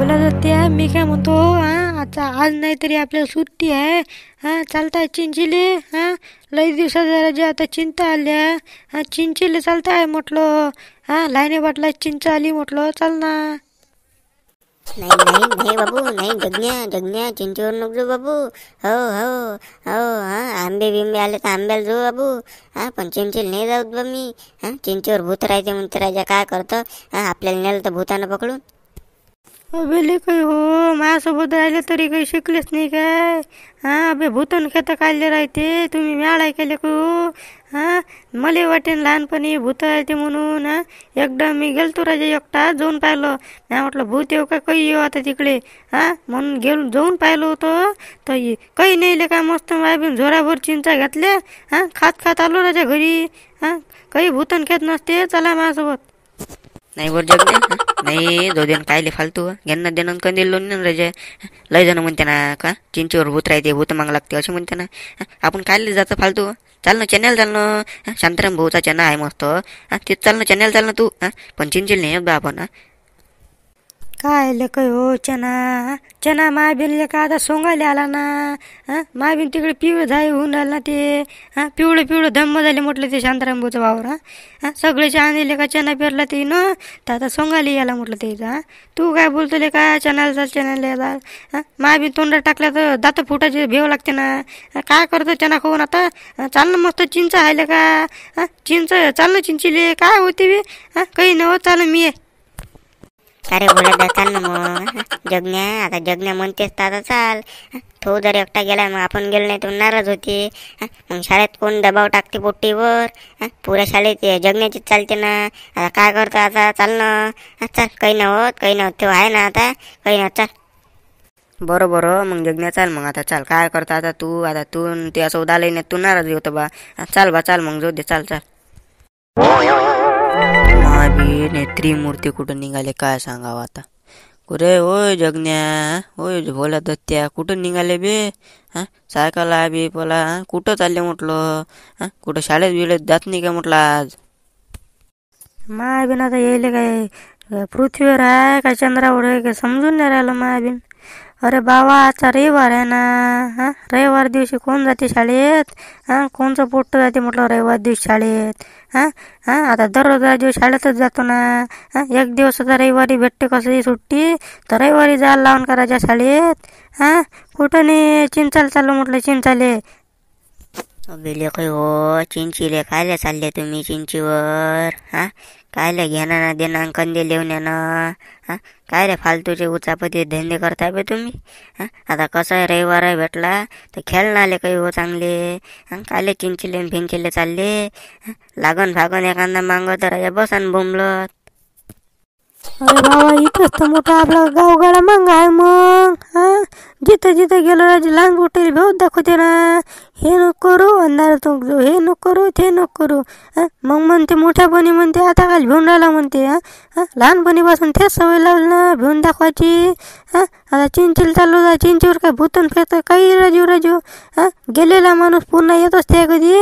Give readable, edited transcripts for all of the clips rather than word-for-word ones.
बोला जाते मी काय म्हणतो आता आज नाहीतरी आपल्याला सुट्टी आहे चालताय चिंचिले लई दिवसात राजा आता चिंता आल्या चिंचिले चालताय म्हटलं लाईने बाटला चिंच आली म्हटलं चाल ना. नाही नाही नाही बाबू नाही, जगण्या जगण्या चिंचेवर नको जाऊ बाबू. हो हो हो आंबे बिंबे आले तर आंब्याला जाऊ बाबू. पण चिंचेला नाही जाऊत बा मी. चिंचेवर भूत राहते म्हणते राजा, काय करतं आपल्याला नेलं तर भूतानं पकडून. अबे काही हो माझ्यासोबत राहिले तरी काही शिकलेच नाही काय. अबे भूतन खेता काढले राहते तुम्ही मेळाय केले का. मला वाटेन लहानपणी भूत राहते म्हणून. एकदा मी गेलतो राजा एकटा जाऊन पाहिलं. नाही म्हटलं भूत येऊ का काही येऊ आता तिकडे म्हणून जाऊन पाहिलं होतं तर काही नाही काय मस्त मायबीन झोराभर चिंचा घातल्या खात खात आलो राजा घरी. काही भूतन खेत नसते चला माझ्यासोबत. नाही वर जगण्या नाही दो दिन कायले फालतू यांना देणं कंदील लोन राजा. लय जण म्हणते ना का चिंचेवर भूत राहते भूत माग लागते असे म्हणते ना. आपण कायले जातं फालतू. चाल ना चॅनल चाल ना. शांताराम भाऊचा चॅनल आहे मस्त तेच चाल ना चॅनल चाल ना तू. पण चिंचेल नाही बा आपण. काय काय हो चना चना मायबीनले का आता सोंगायला आला ना. मायबीन तिकडे पिवळं झाई होऊन राहिलं ना ते. पिवळं पिवळं धम्म झाले म्हटलं ते शांतारामभाऊचं वावर. सगळेचे आणले का चना पेरला ते न तर आता सोंगायला याला म्हटलं ते. तू काय बोलतोले का चॅनल चाल चॅनल याला. मायबीन तोंडात टाकल्या तर दात फुटायचे भेव लागते ना. काय करतो चना खाऊन आता. चाल ना मस्त चिंच आहे का चिंच चाल ना चिंचिले काय होते काही नव्हतं चाल मी. अरे बोला चाल ना मग. जगण्या आता जगण्या म्हणतेस तर आता चाल. तो जर एकटा गेला मग आपण गेलो नाही तर नाराज होते. मग शाळेत कोण दबाव टाकते पोट्टीवर. पुऱ्या शाळेत जगण्याचीच चालते ना. आता काय करतो आता चाल ना. चल काही नव्हत काही नव्हत तेव्हा आहे ना आता काही नव्हत चाल. बरं बरं मग जगण्या चाल मग आता चाल. काय करता आता तू ते असं उदालय नाही तू नाराज होतं बा. चाल बा चाल मग जाऊ दे चाल चाल. महाबी त्रिमूर्ती कुठं निघाले काय सांगावं आता. कुरे होय जगण्या होय भोला दत्त्या कुठं निघाले बे. सायकल आहे बे बोला कुठं चालले म्हटलं. कुठं शाळेत बिळेत जात नाही का म्हटलं आज. मायबीन आता येईल काय पृथ्वीवर आहे का चंद्रावर आहे का समजून नाही राहिलं मायबीन. अरे बाबा आजचा रविवार आहे ना. रविवार दिवशी कोण जाते शाळेत. कोणचं पोट्ट जाते म्हटलं रविवार दिवशी शाळेत. आता दररोज दिवस शाळेतच जातो ना. एक दिवस आता रविवारी भेटते कसंही सुट्टी तर रविवारी जायला लावून करायच्या शाळेत. कुठं नाही चिंचाला चाललो म्हटलं चिंचाले. बेले काही हो चिंचीले कायले चालले तुम्ही चिंचीवर. कायले घेणं ना देणं कंदे लिवण्यानं. काय रे फालतूचे उचापती धंदे करताय बे तुम्ही. आता कसं आहे रविवार आहे भेटला तर खेळणं आले काही हो चांगले. कायले चिंचिले फिंचिले चालले. लागन भागन एखादा मागं तर राजा बसन बोंबलत. अरे बाबा इथंच तर मोठा आपला गावगाडा मग आहे मग. जिथं जिथं गेलो राजे लहान मोठे भेट दाखवते ना. हे नको करू अंधारात नको हे नको करू ते नको करू. मग म्हणते मोठ्यापणी म्हणते आता काय भिवून राहिला म्हणते. लहानपणीपासून तेच सवय लागली ना भिवून दाखवायची. आता चिंचेला चाललो जा चिंचेवर काय भूतन फेत काही राजू गेलेला माणूस पुन्हा येत असते कधी.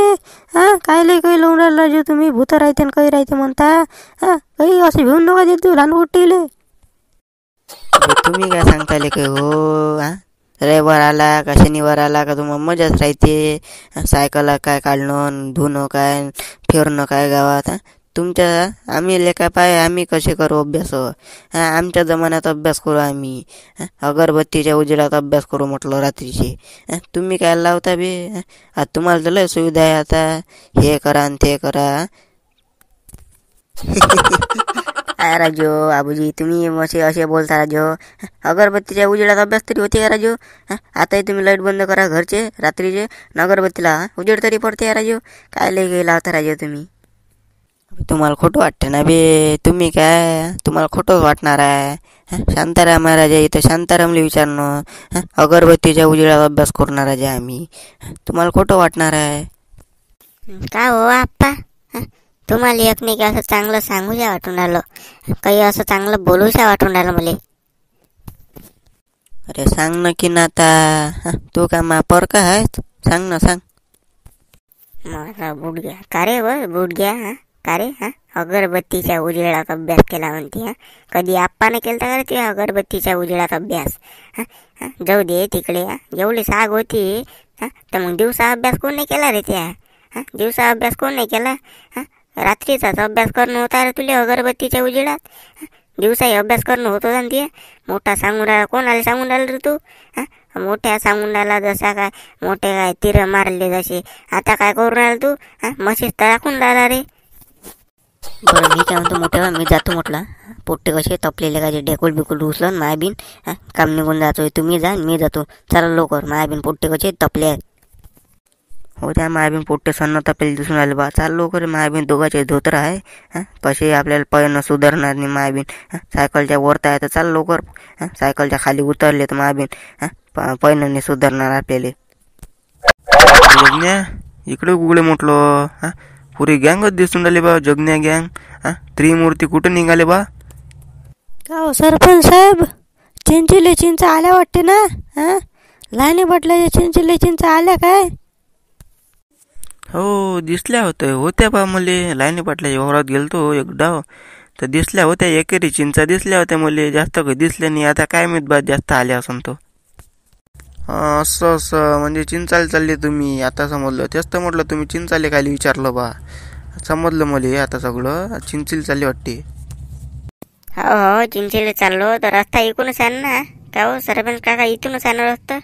कायले काही लावून राहिला राजू तुम्ही भूत राहते काही राहते म्हणता. काही असं भिवून नका देत तू लहान गोष्टीले. तुम्ही काय सांगताले काय हो. रविवार आला का शनिवार आला का तुम्हाला मजाच राहते. सायकल काय काढणं धुणं काय फिरणं काय गावात. तुमच्या आम्ही लेखा पाय आम्ही कसे करू अभ्यास. आमच्या जमान्यात अभ्यास करू आम्ही. अगरबत्तीच्या उजेडात अभ्यास करू म्हटलं रात्रीचे. तुम्ही काय लावता बे. तुम्हाला तर लय सुविधा आहे आता हे करा आणि ते करा. काय राजू आबूजी तुम्ही असे बोलता राजू. अगरबत्तीच्या उजेडात अभ्यास तरी होते का राजू. आताही तुम्ही लाईट बंद करा घरचे रात्रीचे अगरबत्तीला उजेड तरी पडते राजू. काय लय लावता राजू तुम्ही. तुम्हाला खोटं वाटते ना बे. तुम्ही काय तुम्हाला खोटंच वाटणार आहे. शांताराम राजा इथं शांतारामला विचारणं. अगरबत्तीच्या उजेडात अभ्यास करणार राजा आम्ही. तुम्हाला खोटं वाटणार आहे का हो आप्पा. तुम्हाला एक नाही की असं चांगलं सांगूशा वाटून राहिलं. काही असं चांगलं बोलूशा वाटून राहिलं मला. अरे सांग ना की ना आता. तू काय मापर का आहे सांग ना सांग. मला बूट घ्या का रे व बूट घ्या. का रे अगरबत्तीच्या उजेडात अभ्यास केला म्हणते कधी आप्पाने केलता का रे ते अगरबत्तीच्या उजेडात अभ्यास? जाऊ दे तिकडे एवढी साग होती तर मग दिवसा अभ्यास कोण नाही केला रे त्या? दिवसा अभ्यास कोण नाही केला? रात्रीचाच अभ्यास करणं होता रे तुला अगरबत्तीच्या उजेडात? दिवसाही अभ्यास करणं होत होता ना ते? मोठा सांगून राहिला, कोणाला सांगून राहिला रे तू? मोठ्या सांगून राहिला जसा काय मोठे काय तीर मारले जसे, आता काय करून राहिला तू? म्हशीच टाकून राहिला रे. बरं मी काय म्हणतो मोठ्या, मी जातो म्हटलं. पोट्टे कसे तपलेले का जे डेकुल बिकुल उचलन मायाबीन काम निघून जातो. तुम्ही जा मी जातो. चला लवकर, मायाबीन पोट्टे कसे तपले आहेत. हो त्या मायाबीन पोट्टे सन्न तपलेले दिसून आले बा. चाल लवकर, मायाबीन दोघांचे धोतर आहे. कसे आपल्याला पळणं सुधारणार नाही मायाबीन. सायकलच्या वरता आहे तर चाल लवकर. सायकलच्या खाली उतरले तर मायाबीन पळणं नाही सुधारणार आपल्याला. जगण्या इकडे गुगळे म्हटलं. पुरी गँगच दिसून राहिली बा, जगण्या गँग. त्रिमूर्ती कुठं निघाले बा? का हो सरपंच साहेब, चिंचिले चिंच आल्या वाटते ना? लहाने बटल्याच्या चिंचिले चिंच आल्या काय? हो दिसल्या होत्या बा. मले लाईनी पाटल्या वावरात गेलतो एक डाव तर दिसल्या होत्या. एकेरी चिंचा दिसल्या होत्या मले, जास्त काही दिसल्या नाही. आता काय माहित बा जास्त आल्या असं तो. असं म्हणजे चिंचाले चालले तुम्ही? आता समजलं. तेच तर म्हटलं तुम्ही चिंचाले खाली विचारलं बा. समजलं मले आता सगळं. चिंचीला चालली वाटते. हो चिंचेला चाललो तर रस्ता इकूनच आण ना. का हो सरपंच काका, इथूनच आण रस्ता?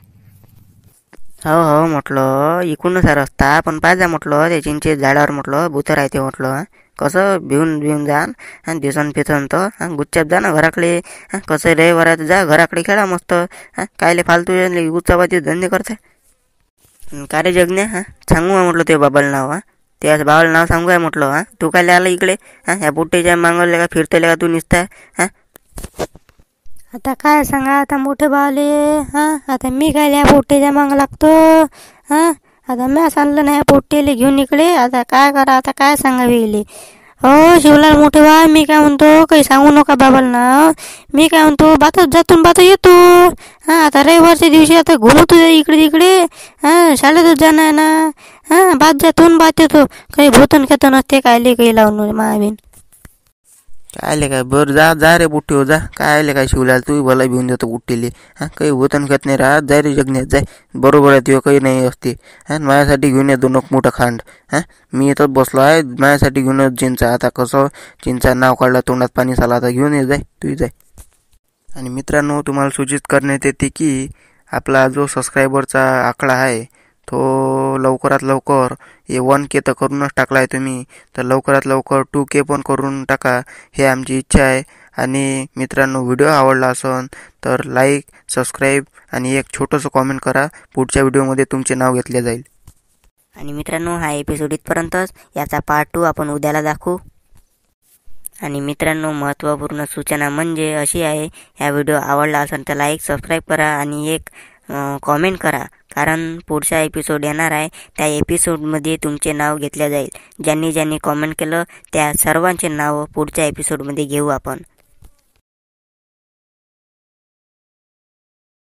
हो म्हटलं इकूनच रस्ता, पण पाहिजे म्हटलं ते चिंचे झाडावर म्हटलं भूत राहते म्हटलं. कसं भिवून जाण दिसन फिसन तर गुच्चाप जा ना घराकडे. कसं रे वरात जा घराकडे खेळा मस्त. कायले फालतू गुच्चाबाजी धंदे करते का रे जगण्या? सांगू म्हटलं ते बाबाला नाव. त्याच बाबाला नाव सांगू आहे म्हटलं. तू काय आला इकडे? ह्या बुट्टेच्या मागवले का फिरतले का तू निसता? आता काय सांगा आता मोठे बावले. आता मी काय या पोट्टेच्या माग लागतो? आता मी सांगलं नाही पोट्टेले घेऊन इकडे. आता काय करा, आता काय सांगावे गेले? हो शिवलाल मोठे बा, मी काय म्हणतो काही सांगू नका बाबाला ना. मी काय म्हणतो बातच जातून बात येतो. आता रविवारच्या दिवशी आता घुमतो इकडे तिकडे. शाळेतच जाणार ना. बात जातून बात येतो. काही भूतन खेतन असते कायले काही लावून मायाबीन. काय काय बरं जा रे बुट्टी हो जा. काय काय शिवलाल तू भला भिवून देतो बुट्टीले. काही होतन घेत नाही राहत. जाय रे जगण्यात जाय. बरोबर आहे तुझं काही नाही असते. माझ्यासाठी घेऊन येतो नक मोठं खांड. मी येतच बसलो आहे. माझ्यासाठी घेऊन चिंचा. आता कसं चिंचा नाव काढला तोंडात पाणी साला. आता घेऊन ये जाय तू जाय. आणि मित्रांनो तुम्हाला सूचित करण्यात येते की आपला जो सबस्क्रायबरचा आकडा आहे तो लवकरात लवकर 1K तर करूनच टाकला आहे तुम्ही. तर लवकरात लवकर 2K पण करून टाका, हे आमची इच्छा आहे. आणि मित्रांनो व्हिडिओ आवडला असेल तर लाईक, सबस्क्राईब आणि एक छोटंसं कॉमेंट करा. पुढच्या व्हिडिओमध्ये तुमचे नाव घेतले जाईल. आणि मित्रांनो हा एपिसोड इथपर्यंतच. याचा पार्ट 2 आपण उद्याला दाखवू. आणि मित्रांनो महत्त्वपूर्ण सूचना म्हणजे अशी आहे, हा व्हिडिओ आवडला असेल तर लाईक, सबस्क्राईब करा आणि एक कॉमेंट करा. कारण पुढचा एपिसोड येणार आहे. त्या एपिसोडमध्ये तुमचे नाव घेतले जाईल. ज्यांनी कॉमेंट केलं त्या सर्वांचे नाव पुढच्या एपिसोडमध्ये घेऊ आपण.